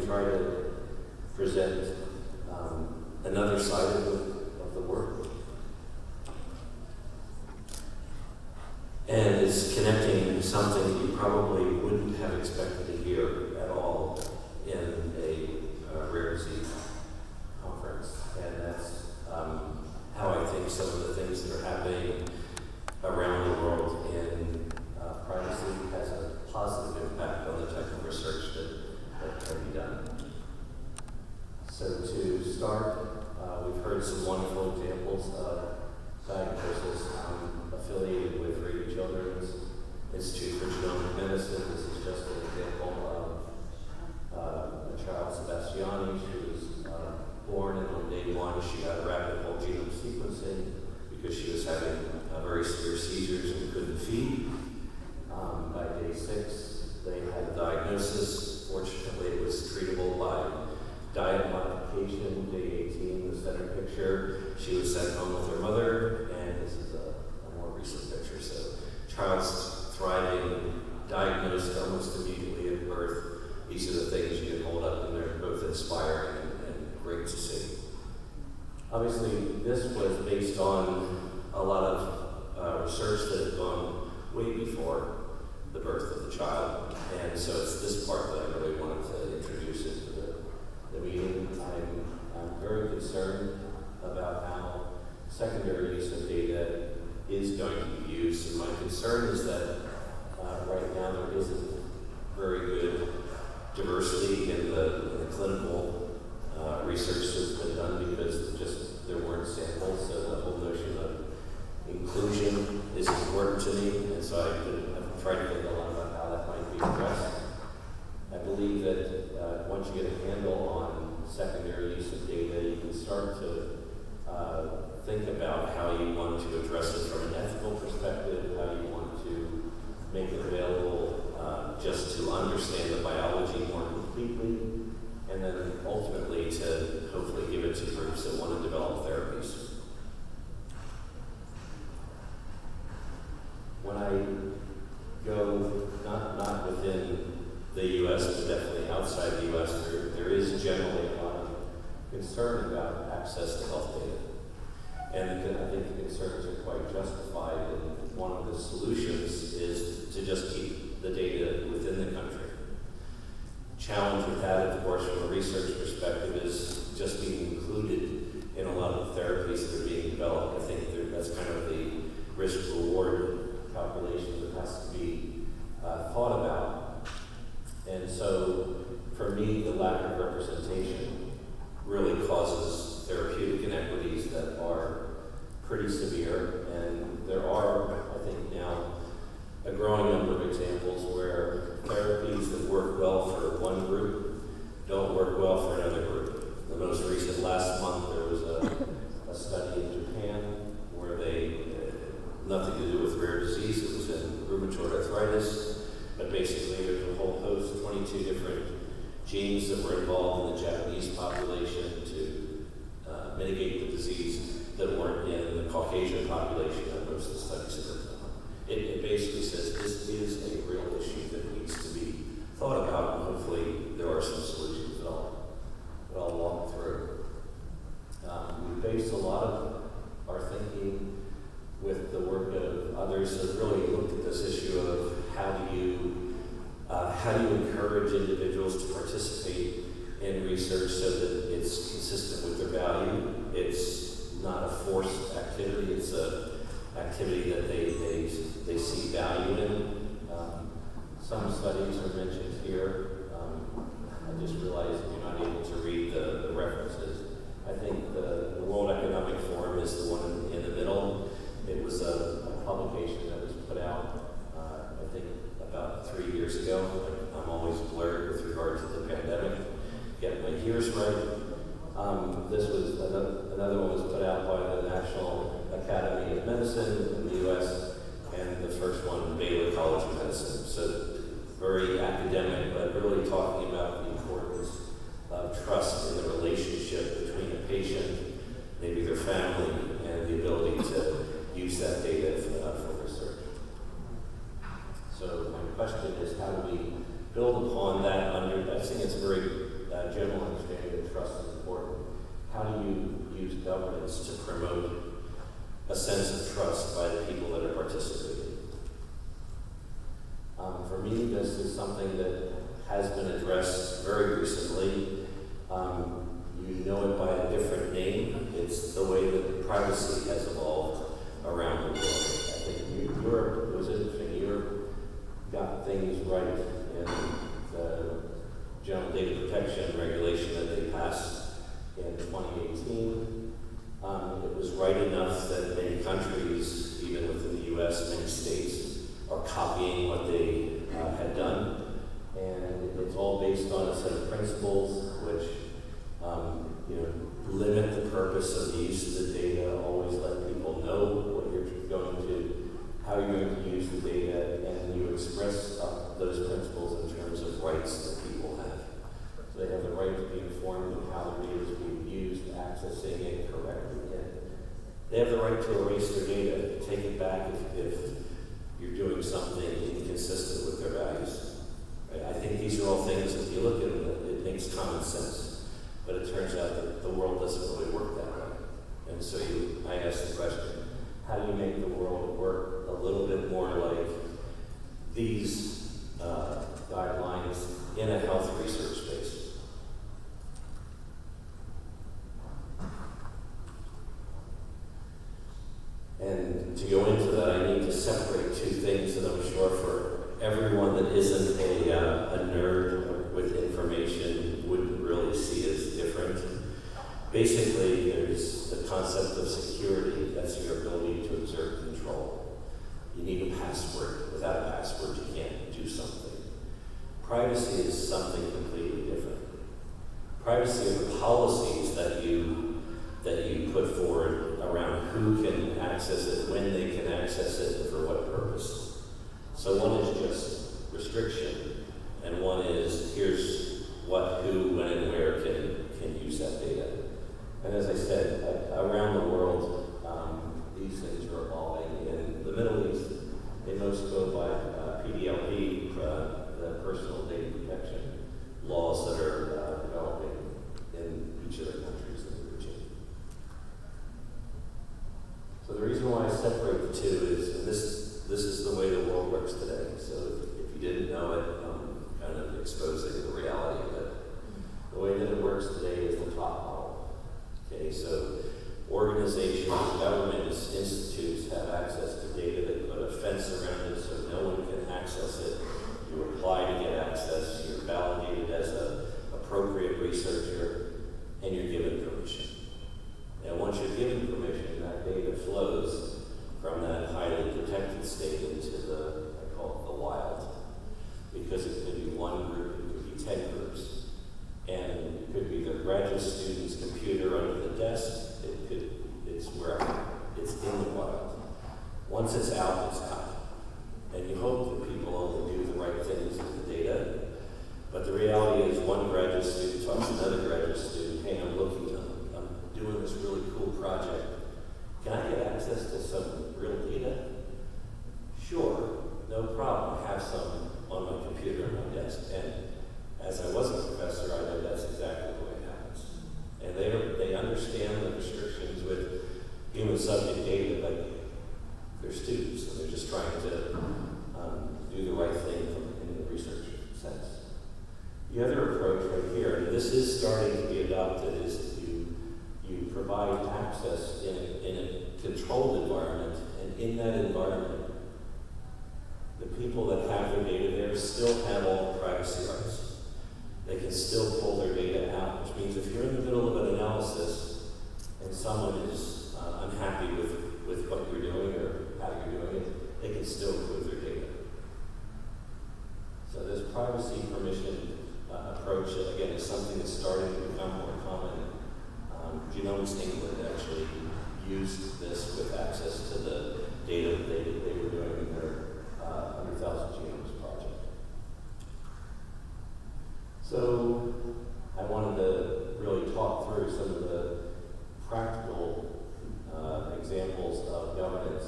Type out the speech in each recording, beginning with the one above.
try to present another side of the work. And it's connecting something you probably wouldn't have expected to hear at all in a rare disease conference. And that's how I think some of the things that are happening around the world in privacy has a positive impact on the type of research that can be done. So to start, we've heard some wonderful examples of diagnosis. I'm affiliated with Rady Children's Institute for Genomic Medicine. This is just an example of a child, Sebastiani. She was born, and on day one she got rapid whole genome sequencing because she was having very severe seizures and couldn't feed. By day 6, they had a diagnosis. Fortunately, it was treatable by diet modification. Day 18, the center picture, she was sent home with her mother, and this is a more recent picture. So, child's thriving, diagnosed almost immediately at birth. These are the things you can hold up, and they're both inspiring and great to see. Obviously, this was based on a lot of research that had gone way before the birth of the child, and so it's this part that I really wanted to introduce into the meeting. I'm very concerned about how secondary use of data is going to be used, and my concern is that right now there isn't very good diversity in the clinical research that's been done because there weren't samples, so the whole notion of inclusion is important to me, and so I've tried to think a lot about how that might be addressed. I believe that once you get a handle on secondary use of data, you can start to think about how you want to address it from an ethical perspective, how you want to make it available just to understand the biology more completely, and then ultimately to hopefully give it to groups that want to develop therapies. When I go, not within the U.S., but definitely outside the U.S., there is generally a lot of concern about access to health data. And I think the concerns are quite justified, and one of the solutions is to just keep the data within the country. Challenge with that, of course, from a research perspective, is just being included in a lot of the therapies that are being developed. I think that's kind of the risk-reward calculation that has to be thought about. And so, for me, the lack of representation really causes therapeutic inequities that are pretty severe. And there are, I think now, a growing number of examples where therapies that work well for one group don't work well for another group. The most recent, last month, there was a study in Japan where they, nothing to do with rare disease, it was in rheumatoid arthritis, but basically there's a whole host, 22 different genes that were involved in the Japanese population to mitigate the disease that weren't in the Caucasian population that most of the studies have been done. It basically says this is a real issue that needs to be thought about, and hopefully there are some solutions that I'll walk through. We based a lot of our thinking with the work of others that really looked at this issue of how do you encourage individuals to participate in research so that it's consistent with their value. It's not a forced activity, it's an activity that they see value in. Some studies are mentioned here. I just realized you're not able to read the references. I think the World Economic Forum is the one in the middle. It was a publication that was put out, I think, about 3 years ago. I'm always blurred with regard to the pandemic. Get my years right. This was another one was put out by the National Academy of Medicine in the U.S. and the first one, Baylor College of Medicine. So very academic, but really talking about the importance of trust in the relationship between a patient, maybe their family, and the ability to use that data for research. So my question is, how do we build upon that? I think it's a very you use governance to promote a sense of trust by the people that are participating? For me, this is something that has been addressed very recently. You know it by a different name. It's the way that privacy has evolved around the world. I think Europe, it was interesting, Europe got things right in the General Data Protection Regulation that they passed in 2018. It was right enough that many countries, even within the US, many states, are copying what they had done. And it's all based on a set of principles which limit the purpose of the use of the data, always let people know what you're going to, how you're going to use the data, and you express those principles in terms of rights that people have. So they have the right to be informed of how the data is being used, accessing it correctly. And they have the right to erase their data, take it back if you're doing something inconsistent with their values. Right? I think these are all things that you look at them, it makes common sense. But it turns out that the world doesn't really work that way. And so I asked the question, how do you make the world work a little bit more like these guidelines in a health research space? And to go into that, I need to separate two things that I'm sure for everyone that isn't a nerd with information wouldn't really see as different. Basically, there's the concept of security. That's your ability to exert control. You need a password. Without a password, you can't do something. Privacy is something completely different. Privacy are the policies that you put forward around who can access it, when they can access it, and for what purpose. So one is just restriction, and one is here's what, who, when, and where can use that data. And as I said, around the world, these things are evolving. In the Middle East, they most go by PDLP, the personal data protection laws that are developing in each of their countries in the region. So the reason why I separate the two is, and this is the way the world works today. So if you didn't know it, I'm kind of exposing the reality of it. The way that it works today is the top model. Okay, so organizations, governments, institutes have access to data. They put a fence around it so no one can access it. You apply to get access. You're validated as an appropriate researcher, and you're given permission. And once you're given permission, that data flows from that highly protected state into the, I call it the wild. Because it could be one group, it could be 10 groups. And it could be their graduate student's computer under the desk. It's wherever. It's in the wild. Once it's out, it's out. And you hope that people only do the right things with the data. But the reality is one graduate student talks to another graduate student, hey, I'm doing this really cool project. Can I get access to some real data? Sure, no problem. I have some on my computer on my desk. And as I was a professor, I know that's exactly the way it happens. And they understand the restrictions with human subject data, like they're students, and they're just trying to do the right thing in the research sense. The other approach right here, and this is starting to be adopted, is you provide access in a controlled environment, and in that environment, the people that have their data there still have all the privacy rights. They can still pull their data out, which means if you're in the middle of an analysis and someone is unhappy with what you're doing or how you're doing it, they can still prove their data. So this privacy permission approach, again, is something that's starting to become more common. Genomics England actually used this with access to the data that they were doing in their 100,000 Genomes project. So I wanted to really talk through some of the practical examples of governance,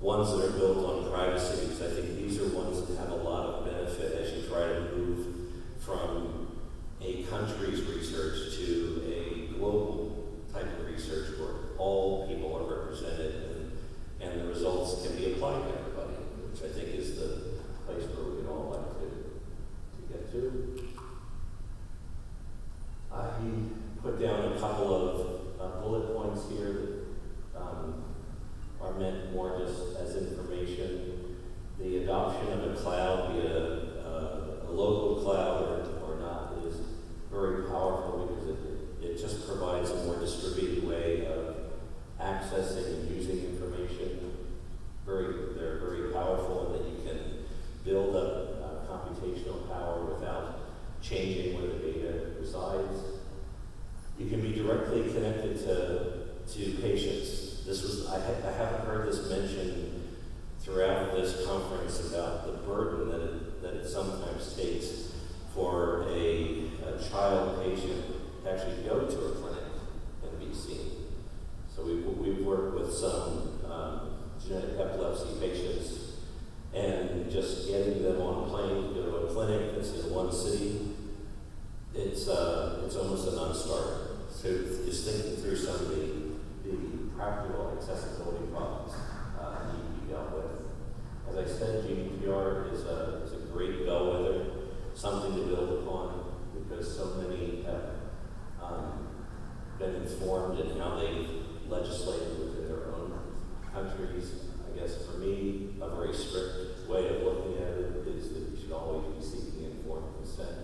ones that are built on privacy, because I think these are ones that have a lot of benefit as you try to move from a country's research to a global presented, and the results can be applied to everybody, which I think is the place where we would all like to get to. He put down a couple of bullet points here that are meant more just as information. The adoption of a cloud, be it a local cloud or not, is very powerful because it just provides a more distributed way of accessing and using information. They're very powerful in that you can build up computational power without changing where the data resides. You can be directly connected to patients. I haven't heard this mentioned throughout this conference about the burden that it sometimes takes for a child patient to actually go to a clinic and be seen. So we've worked with some genetic epilepsy patients, and just getting them on a plane to go to a clinic that's in one city, it's almost a non-starter. So just thinking through some of the practical accessibility problems need to be dealt with. As I said, GDPR is a great bellwether, something to build upon, because so many have been informed in how they legislated within their own countries. I guess for me, a very strict way of looking at it is that you should always be seeking informed consent.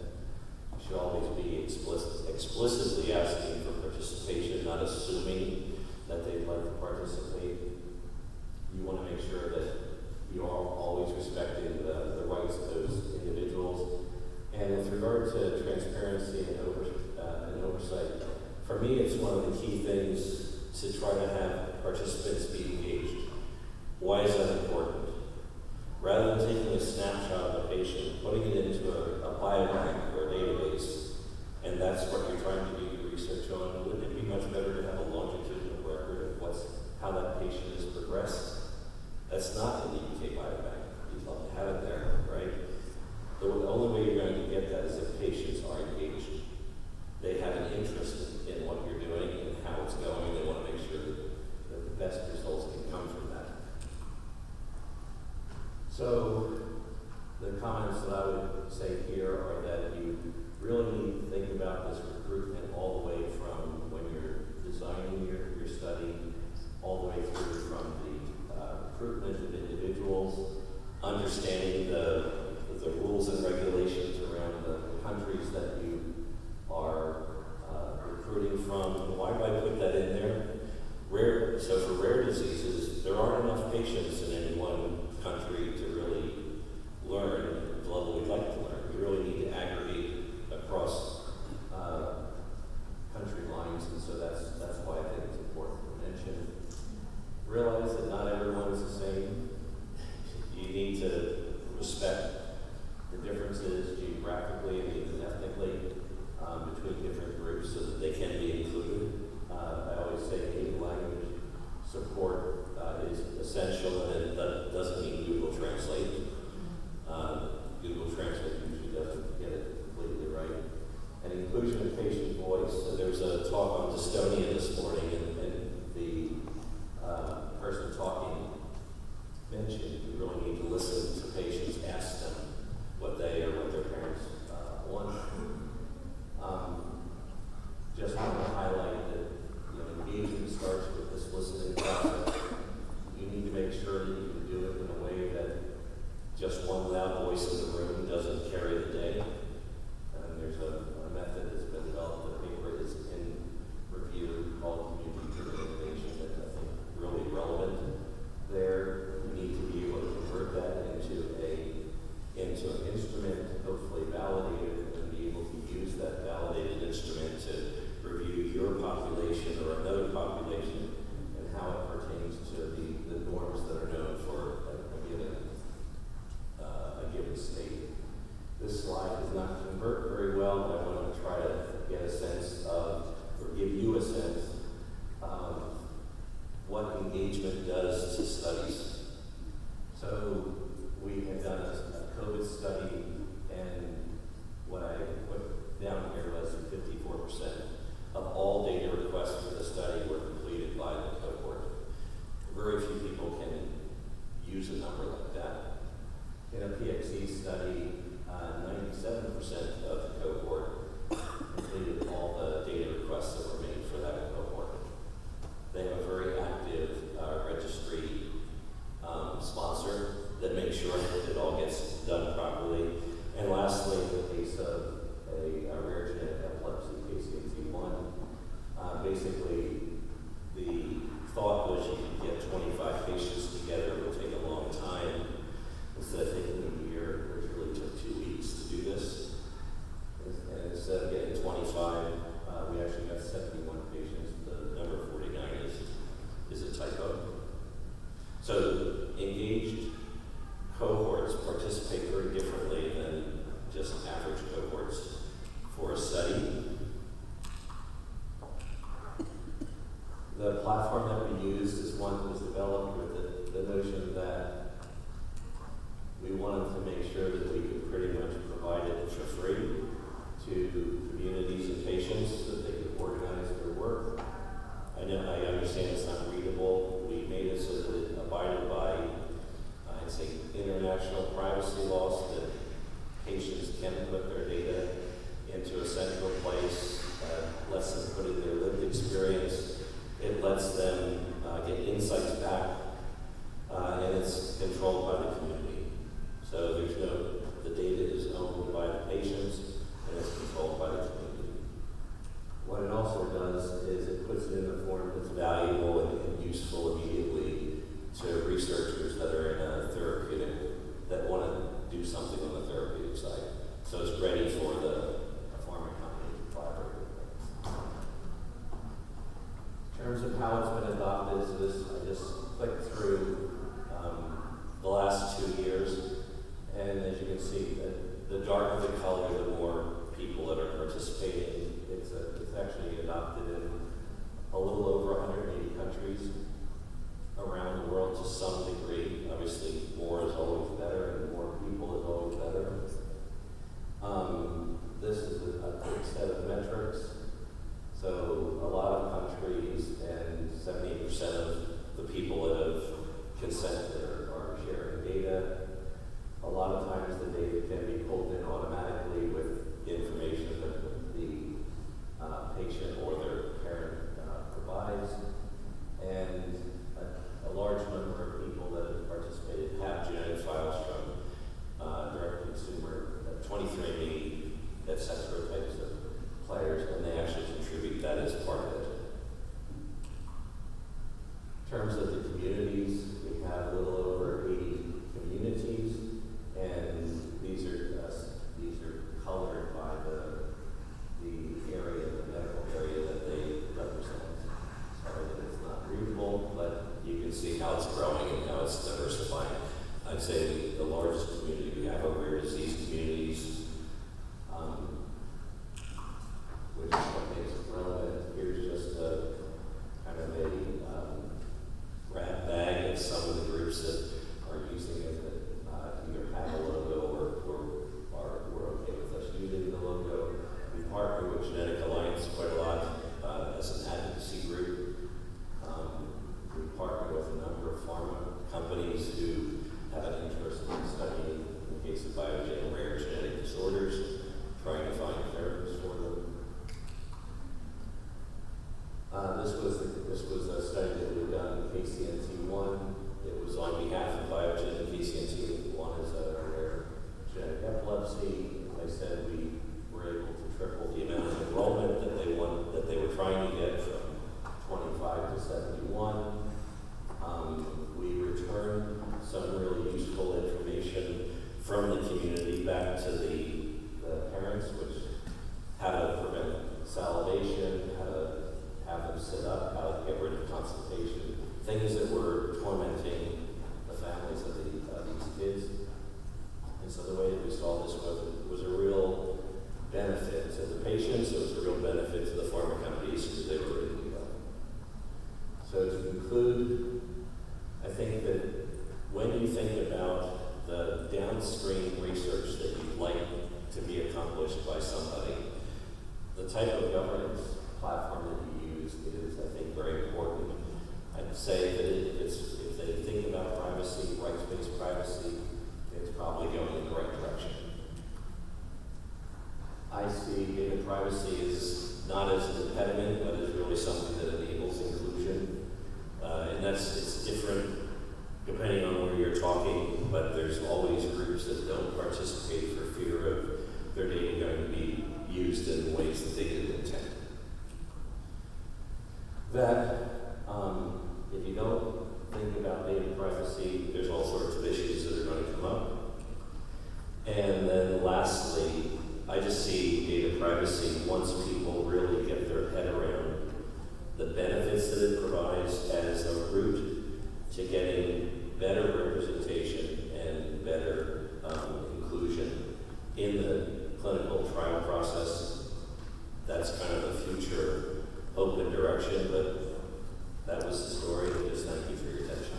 You should always be explicitly asking for participation, not assuming that they'd like to participate. You want to make sure that you are always respecting the rights of those individuals. And with regard to transparency and oversight, for me, it's one of the key things to try to have participants be engaged. Why is that important? Rather than taking a snapshot of a patient, putting it into a biobank or a database, and that's what you're trying to do your research on, wouldn't it be much better to have a longitudinal record of how that patient has progressed? That's not in the UK biobank. You'd love to have it there, right? The only way you're going to get that is if patients are engaged. They have an interest in what you're doing and how it's going. They want to make sure that the best results can come from that. So the comments that I would say here are that you really need to think about this recruitment all the way from when you're designing your study, all the way through from the recruitment of individuals, understanding the rules and regulations around the countries that you are recruiting from. Why do I put that in there? So for rare diseases, there aren't enough patients in any one country to really learn the level we'd like to learn. We really need to aggregate across country lines, and so that's why I think it's important to mention. Realize that not everyone is the same. You need to respect the differences geographically and even ethnically between different groups so that they can be included. I always say native language support is essential, and that doesn't mean Google Translate. Google Translate usually doesn't get it completely right. And inclusion of patient voice. So there was a talk on dystonia this morning, and the person talking mentioned we really need to listen to patients, ask them what they or what their parents want. Just want to highlight that engagement starts with this listening process. You need to make sure that you can do it in a way that just one loud voice in the room doesn't carry the day. And there's a method that's been developed, a paper is in review called communication patients so that they could organize their work. I understand it's not readable. We made it so that it abided by, I'd say, international privacy laws, that patients can put their data into a central place, lets them put in their lived experience. It lets them get insights back, and it's controlled by the community. So the data is owned by the patients, and it's controlled by the community. What it also does is it puts it in a form that's valuable and useful immediately to researchers that are in a therapeutic, that want to do something on the therapeutic side. So it's ready for the pharma company to collaborate with. In terms of how it's been adopted, so this, I just clicked through the last 2 years, and as you can see, the darker the color, the more people that are participating. It's actually adopted in a little over 180 countries around the world to some degree. Obviously, more is always better, and more people is always better. This is a quick set of metrics. So a lot of countries and 78% of the people that have consented are sharing data. A lot of times the data can be pulled in automatically with information that the patient or their parent provides. And a large number of people that have participated have genetic files from direct consumer, 23andMe, etc. types of players, and they actually contribute that as part of it. In terms of the communities, we have a little over 80 communities, and these are colored by the area, the medical area that they represent. Sorry that it's not readable, but you can see how it's growing and how it's diversifying. I'd say the largest community we have are rare disease communities, which is what makes it relevant. Here's just a kind of a grab bag of some of the groups that are using it that either have a logo or we're okay with us using the logo. We partner with Genetic Alliance quite a lot as an advocacy group. We partner with a number of pharma companies who have an interest in studying, in the case of biogen, rare genetic disorders, trying to find therapies for them. This was a study that we done in KCNT1. It was on behalf of Biogen, and KCNT1 is a rare genetic epilepsy. They said we were able to triple the amount of enrollment that they were trying to get from 25 to 71. We returned some really useful information from the community back to the parents, which how to prevent salivation, how to have them sit up, how to get rid of constipation, things that were tormenting the families of these kids. And so the way that we saw this was a real benefit to the patients. It was a real benefit to the pharma companies because they were ready to go. So to conclude, I think that when you think about the downstream research that you'd like to be accomplished by somebody, the type of governance platform that you use is, I think, very important. I'd say that if they think about privacy, rights-based privacy, it's probably going in the right direction. I see data privacy as not as an impediment, but as really something that enables inclusion. And it's different depending on where you're talking, but there's always groups that don't participate for fear of their data going to be used in ways that they didn't intend. That, if you don't think about data privacy, there's all sorts of issues that are going to come up. And then lastly, I just see data privacy once people really get their head around the benefits that it provides as a route to getting better representation and better inclusion in the clinical trial process. That's kind of the future open direction, but that was the story, and just thank you for your attention.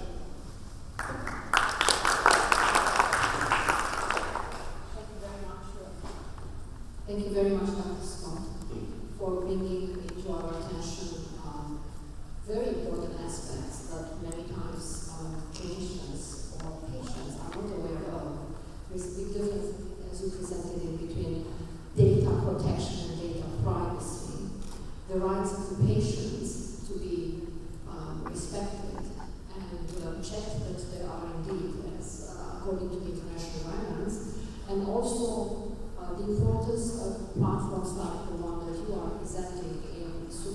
Thank you very much, Dr. Scott, for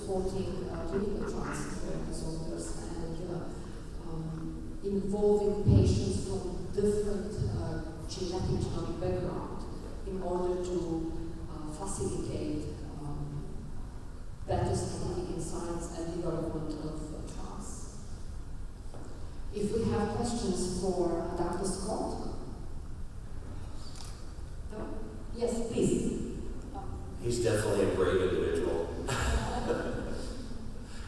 supporting clinical trials for disorders and involving patients from different genetic genomic background in order to facilitate better scientific insights and development of trials. If we have questions for Dr. Scott? No? Yes, please. He's definitely a brave individual.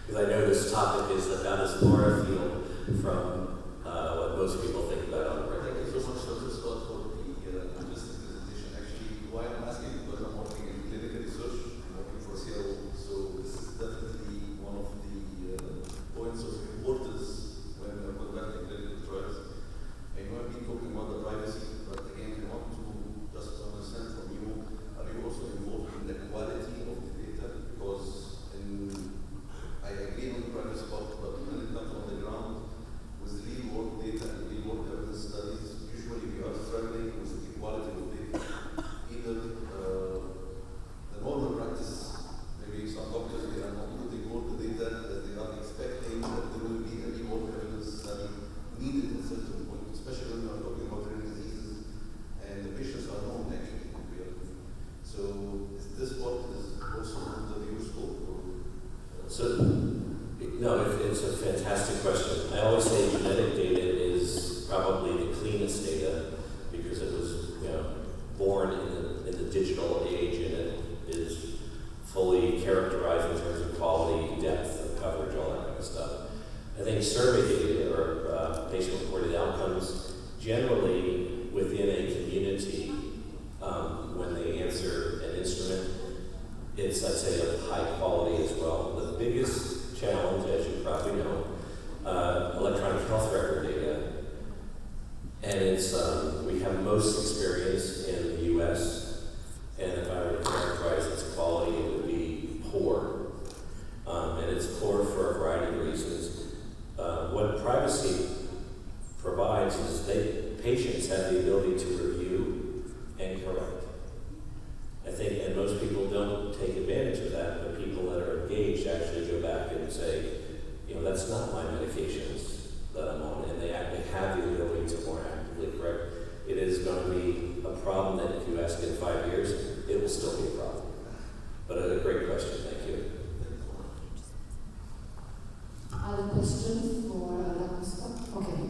Because I know this topic is about as far afield from what most people think about on the regular basis. Thank you so much, Dr. Scott, for the interesting presentation. Actually, why I'm asking because I'm working in clinical research, I'm working for CRO, so this is definitely one of the points of importance when we're conducting clinical trials. I know I've been talking about the privacy, but again, I want to just understand from you, are you also involved in the quality of the data? Because I agree on the privacy part, but when it comes on the ground, with real-world data and real-world evidence studies, usually we are struggling with the quality of data. Either the normal practice, maybe some doctors, they are not putting all the data as they are expecting that there will be a real-world evidence study needed at a certain point, especially when we are talking about rare diseases and the patients are known actually in real life. So this part is also under your scope? No, it's a fantastic question. I always say genetic data is probably the cleanest data because it was, born in the digital age and it is fully characterized in terms of quality, depth, of coverage, all that kind of stuff. I think survey data or patient-reported outcomes generally within a community, when they answer an instrument, it's, I'd say, of high quality as well. The biggest challenge, as you probably know, electronic health record data. And it's, we have most experience in the US, and if I were to characterize its quality, it would be poor. And it's poor for a variety of reasons. What privacy provides is patients have the ability to review and correct. I think, and most people don't take advantage of that, but people that are engaged actually go back and say, that's not my medications that I'm on, and they actually have the ability to more actively correct. It is going to be a problem that if you ask in 5 years, it will still be a problem. But a great question, thank you. Other questions for Dr. Scott? Okay.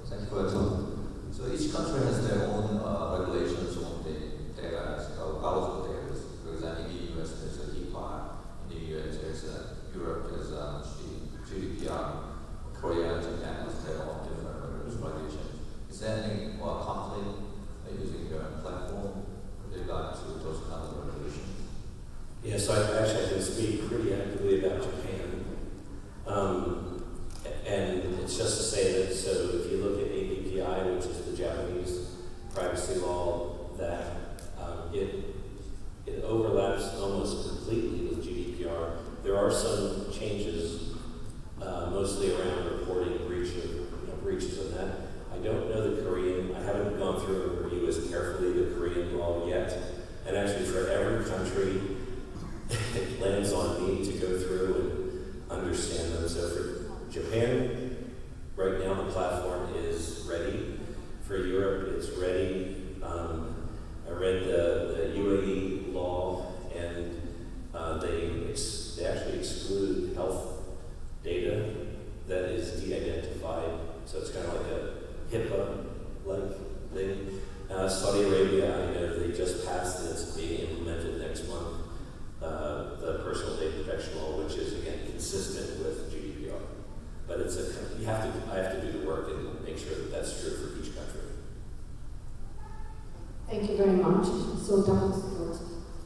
Thank you for your talk. So each country has their own regulations on the data, so out of data. For example, in the US there's a HIPAA, in the US there's Europe there's GDPR, Korea and Japan has their own different regulations. Is there any conflict using your platform with regard to those kind of regulations? Yeah, so I can speak pretty actively about Japan. And it's just to say that, so if you look at APPI, which is the Japanese privacy law, that it overlaps almost completely with GDPR. There are some changes, mostly around reporting breaches of that. I don't know the Korean, I haven't gone through and review as carefully the Korean law yet. And actually for every country, it lands on me to go through and understand them. So for Japan, right now the platform is ready. For Europe, it's ready. I read the UAE law, and they actually exclude health data that is de-identified. So it's kind of like a HIPAA-like thing. Saudi Arabia, I know they just passed and it's being implemented next month. The personal data protection law, which is again consistent with GDPR. But it's I have to do the work and make sure that that's true for each country. Thank you very much. So, Dr. Scott,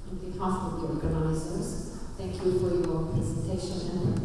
on behalf of the organizers, thank you for your presentation and